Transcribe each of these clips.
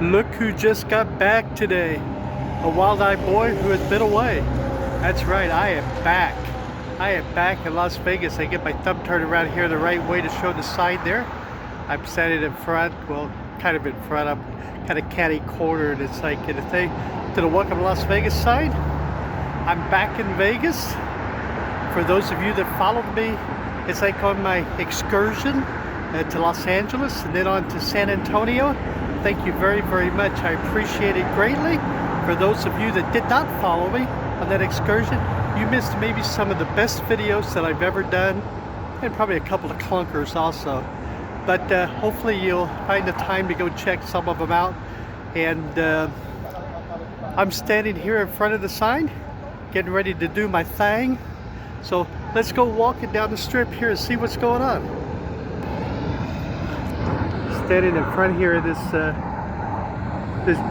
Look who just got back today. A wild-eyed boy who has been away. That's right, I am back. I am back in Las Vegas. I get my thumb turned around here the right way to show the sign there. I'm standing in front, well, kind of in front. I'm kind of catty-cornered. It's like in the thing to the Welcome to Las Vegas sign. I'm back in Vegas. For those of you that followed me, it's like on my excursion to Los Angeles and then on to San Antonio. Thank you very, very much. I appreciate it greatly. For those of you that did not follow me on that excursion, you missed maybe some of the best videos that I've ever done, and probably a couple of clunkers also. But hopefully you'll find the time to go check some of them out. And I'm standing here in front of the sign, getting ready to do my thing. So let's go walking down the strip here and see what's going on. Standing in front here of this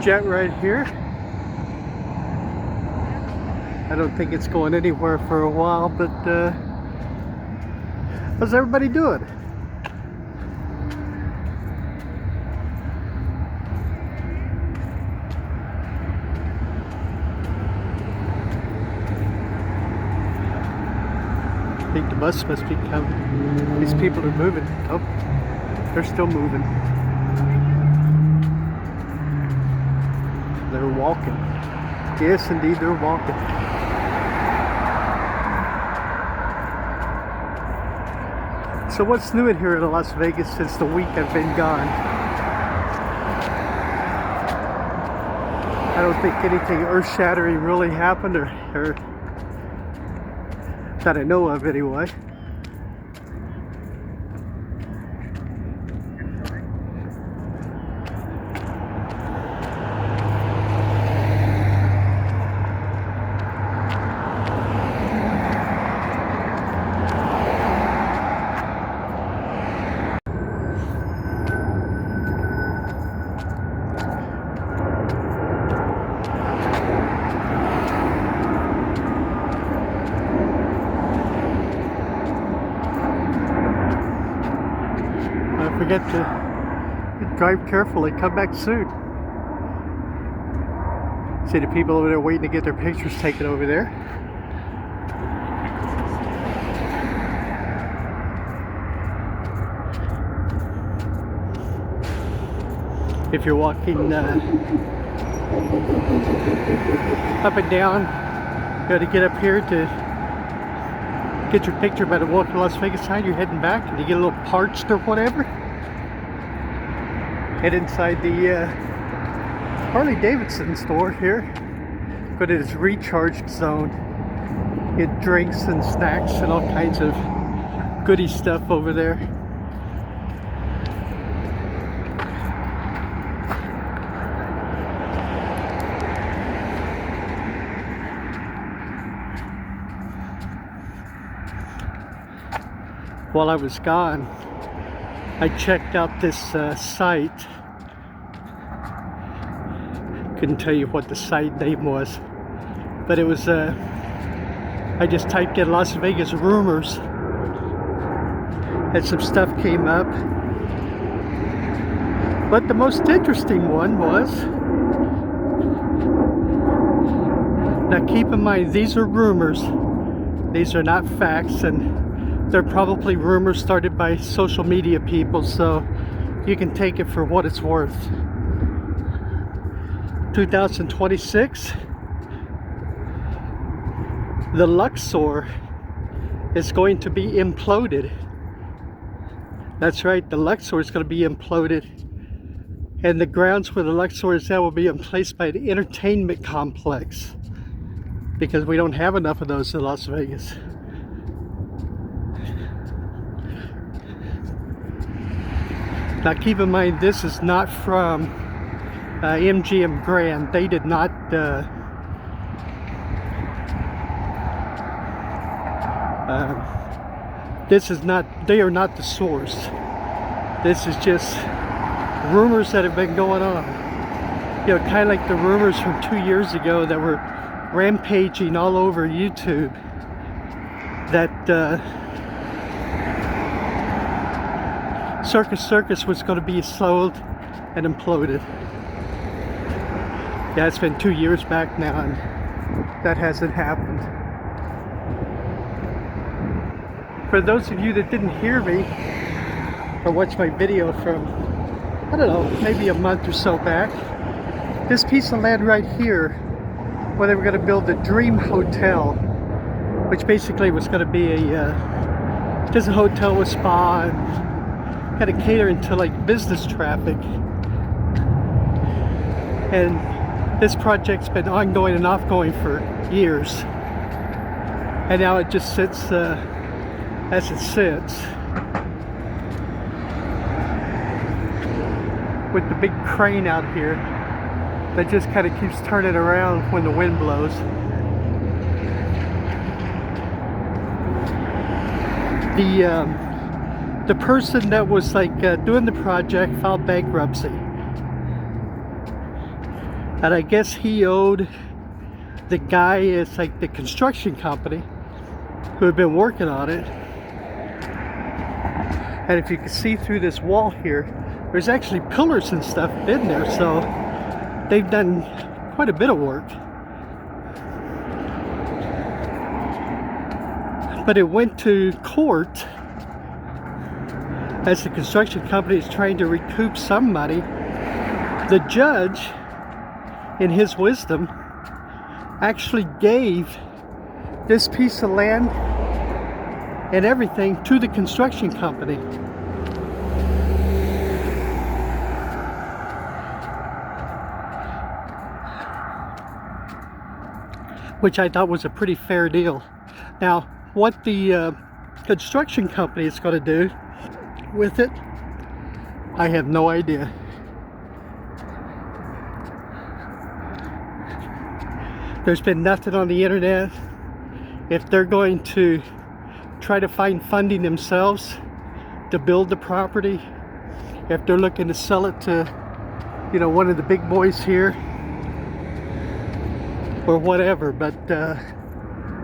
jet right here. I don't think it's going anywhere for a while, but how's everybody doing? I think the bus must be coming. These people are moving. Oh, they're still moving. They're walking. Yes, indeed, they're walking. So what's new in here in Las Vegas since the week I've been gone? I don't think anything earth-shattering really happened, or that I know of anyway. Don't forget to drive carefully, come back soon. See the people over there waiting to get their pictures taken over there. If you're walking up and down, you got to get up here to get your picture by the Welcome to Las Vegas sign. You're heading back and you get a little parched or whatever. Head inside the Harley-Davidson store here. Go to this recharge zone. Get drinks and snacks and all kinds of goodie stuff over there. While I was gone, I checked out this site. Couldn't tell you what the site name was, but it was, I just typed in Las Vegas rumors, and some stuff came up. But the most interesting one was, now keep in mind, these are rumors. These are not facts, and they're probably rumors started by social media people, so you can take it for what it's worth. 2026, the Luxor is going to be imploded. That's right, the Luxor is going to be imploded. And the grounds where the Luxor is at will be emplaced by an entertainment complex, because we don't have enough of those in Las Vegas. Now keep in mind, this is not from MGM Grand. They did not this is not, they are not the source. This is just rumors that have been going on. You know, kind of like the rumors from 2 years ago that were rampaging all over YouTube, that Circus Circus was going to be sold and imploded. Yeah, it's been 2 years back now, and that hasn't happened. For those of you that didn't hear me or watch my video from, I don't know, maybe a month or so back, this piece of land right here, where they were going to build the Dream Hotel, which basically was going to be just a hotel with spa and kind of catering to like business traffic. And this project's been ongoing and offgoing for years, and now it just sits as it sits, with the big crane out here that just kind of keeps turning around when the wind blows. The person that was like doing the project filed bankruptcy, and I guess he owed the guy, it's like the construction company who had been working on it. And if you can see through this wall here, there's actually pillars and stuff in there, so they've done quite a bit of work. But it went to court as the construction company is trying to recoup some money. The judge, in his wisdom, actually gave this piece of land and everything to the construction company. Which I thought was a pretty fair deal. Now, what the construction company is going to do with it, I have no idea. There's been nothing on the internet. If they're going to try to find funding themselves to build the property, if they're looking to sell it to, you know, one of the big boys here or whatever. But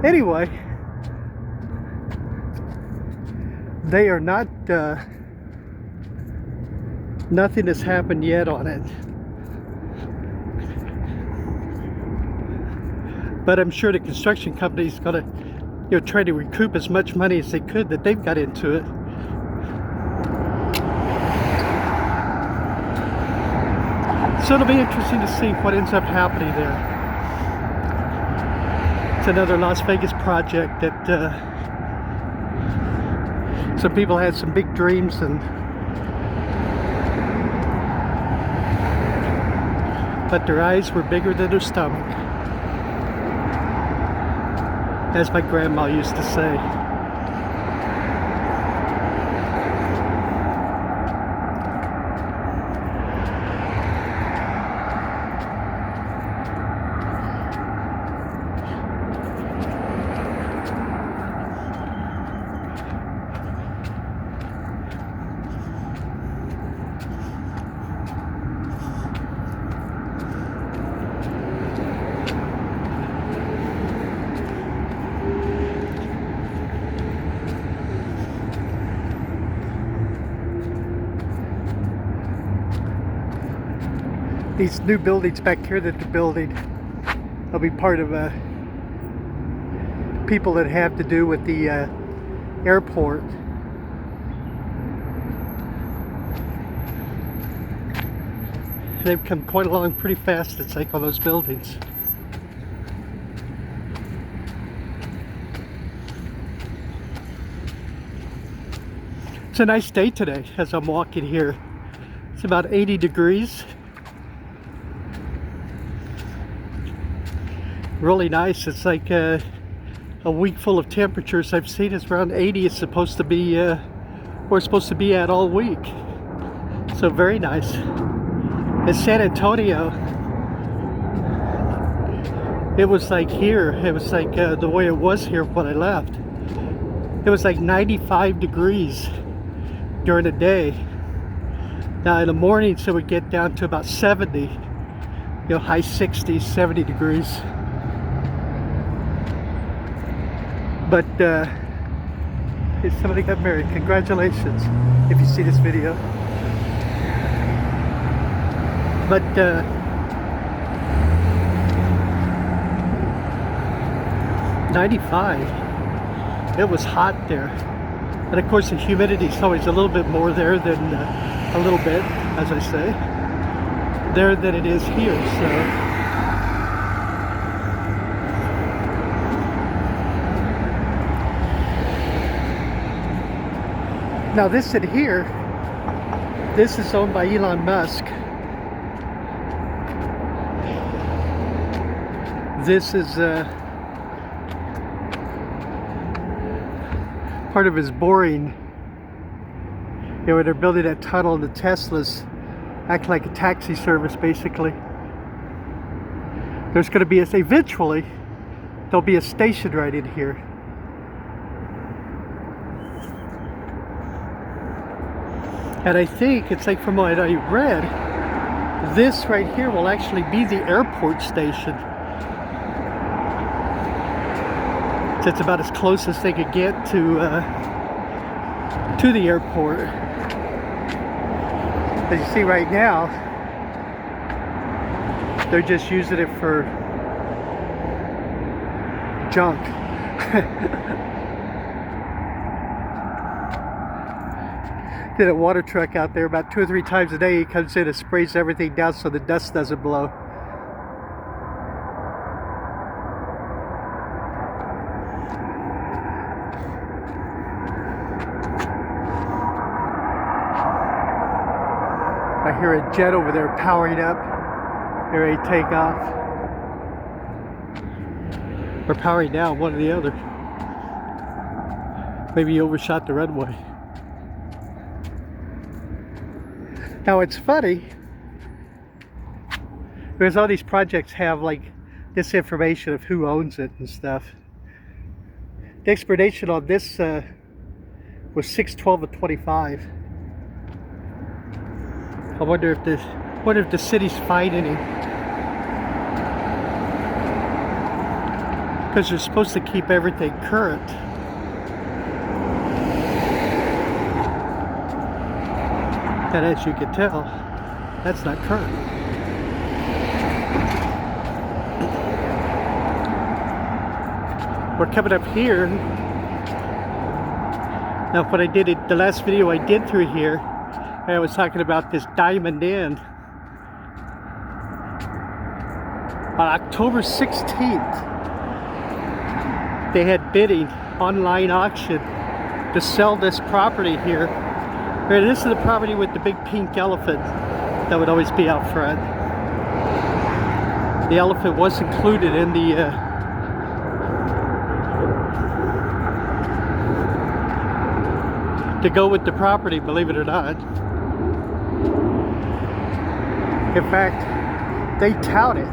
anyway, they are not, nothing has happened yet on it. But I'm sure the construction company is going to, you know, try to recoup as much money as they could that they've got into it. So it'll be interesting to see what ends up happening there. It's another Las Vegas project that some people had some big dreams, but their eyes were bigger than their stomach, as my grandma used to say. These new buildings back here that they're building will be part of people that have to do with the airport. They've come quite along pretty fast, it's like, on those buildings. It's a nice day today as I'm walking here. It's about 80 degrees. Really nice. It's like a week full of temperatures I've seen is around 80. It's supposed to be we're supposed to be at all week. So very nice. In San Antonio, it was like here. It was like the way it was here when I left. It was like 95 degrees during the day. Now in the mornings it would get down to about 70. You know, high 60s, 70 degrees. But somebody got married. Congratulations if you see this video. 95. It was hot there. And of course the humidity is always a little bit more there than, a little bit, as I say, there than it is here, so. Now this in here, this is owned by Elon Musk. This is part of his boring. You know, where they're building that tunnel and the Teslas act like a taxi service basically. There's going to be eventually there'll be a station right in here. And I think it's like from what I read, this right here will actually be the airport station. It's about as close as they could get to the airport. As you see right now, they're just using it for junk. Did a water truck out there about 2 or 3 times a day. He comes in and sprays everything down so the dust doesn't blow. I hear a jet over there powering up. They're ready to take off. Or powering down, one or the other. Maybe he overshot the runway. Now it's funny, because all these projects have like this information of who owns it and stuff. The expiration on this was 6/12/25. I wonder if the city's fighting him, because they're supposed to keep everything current. And as you can tell, that's not current. We're coming up here. Now what I did, the last video I did through here, I was talking about this Diamond Inn. On October 16th, they had bidding, online auction, to sell this property here. This is the property with the big pink elephant that would always be out front. The elephant was included in the to go with the property, believe it or not. In fact, they tout it.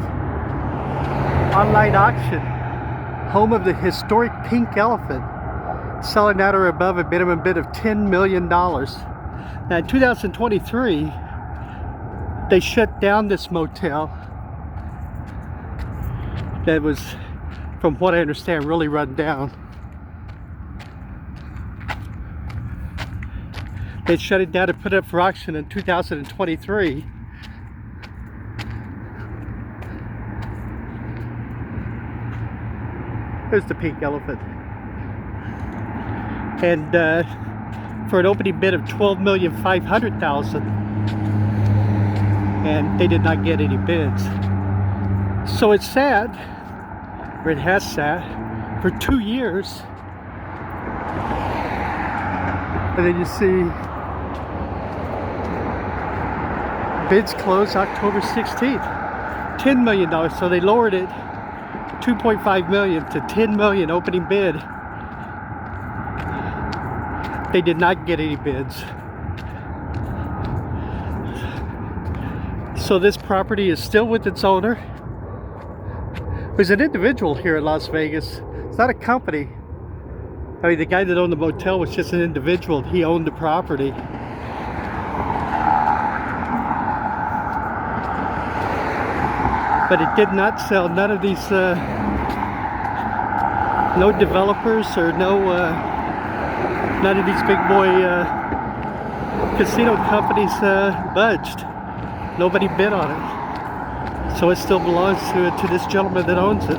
Online auction, home of the historic pink elephant, selling at or above a minimum bid of $10 million. Now in 2023, they shut down this motel that was, from what I understand, really run down. They shut it down and put it up for auction in 2023. There's the pink elephant. And for an opening bid of $12,500,000, and they did not get any bids. So it sat, or it has sat, for 2 years. And then you see bids closed October 16th, $10 million. So they lowered it $2.5 million to $10 million opening bid. They did not get any bids. So this property is still with its owner, who's an individual here in Las Vegas. It's not a company. I mean, the guy that owned the motel was just an individual. He owned the property. But it did not sell. None of these, no developers or none of these big boy casino companies budged. Nobody bid on it. So it still belongs to this gentleman that owns it.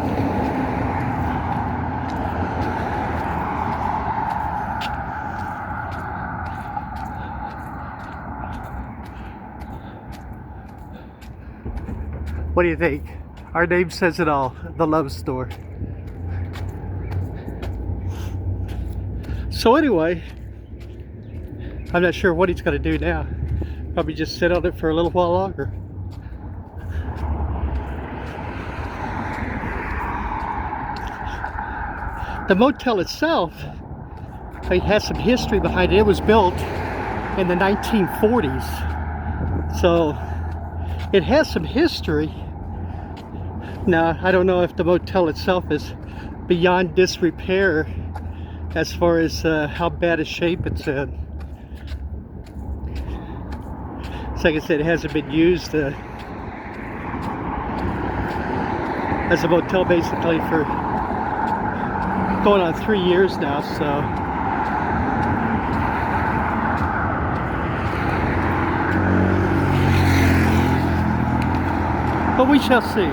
What do you think? Our name says it all, the Love Store. So anyway, I'm not sure what he's going to do now. Probably just sit on it for a little while longer. The motel itself, it has some history behind it. It was built in the 1940s. So it has some history. Now, I don't know if the motel itself is beyond disrepair as far as how bad a shape it's in. So like I said, it hasn't been used as a motel basically for going on 3 years now, so. But we shall see.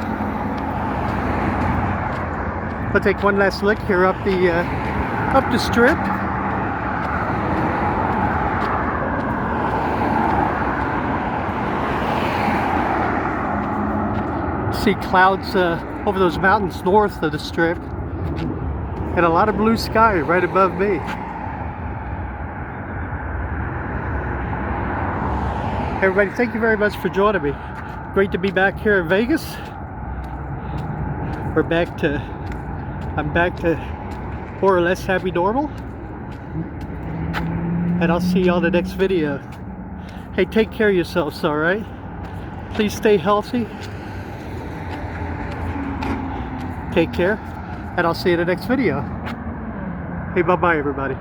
I'll take one last look here up the strip. See clouds over those mountains north of the strip, and a lot of blue sky right above me. Everybody, thank you very much for joining me. Great to be back here in Vegas. I'm back to more or less happy normal. And I'll see you on the next video. Hey, take care of yourselves, alright? Please stay healthy. Take care. And I'll see you in the next video. Hey, bye-bye, everybody.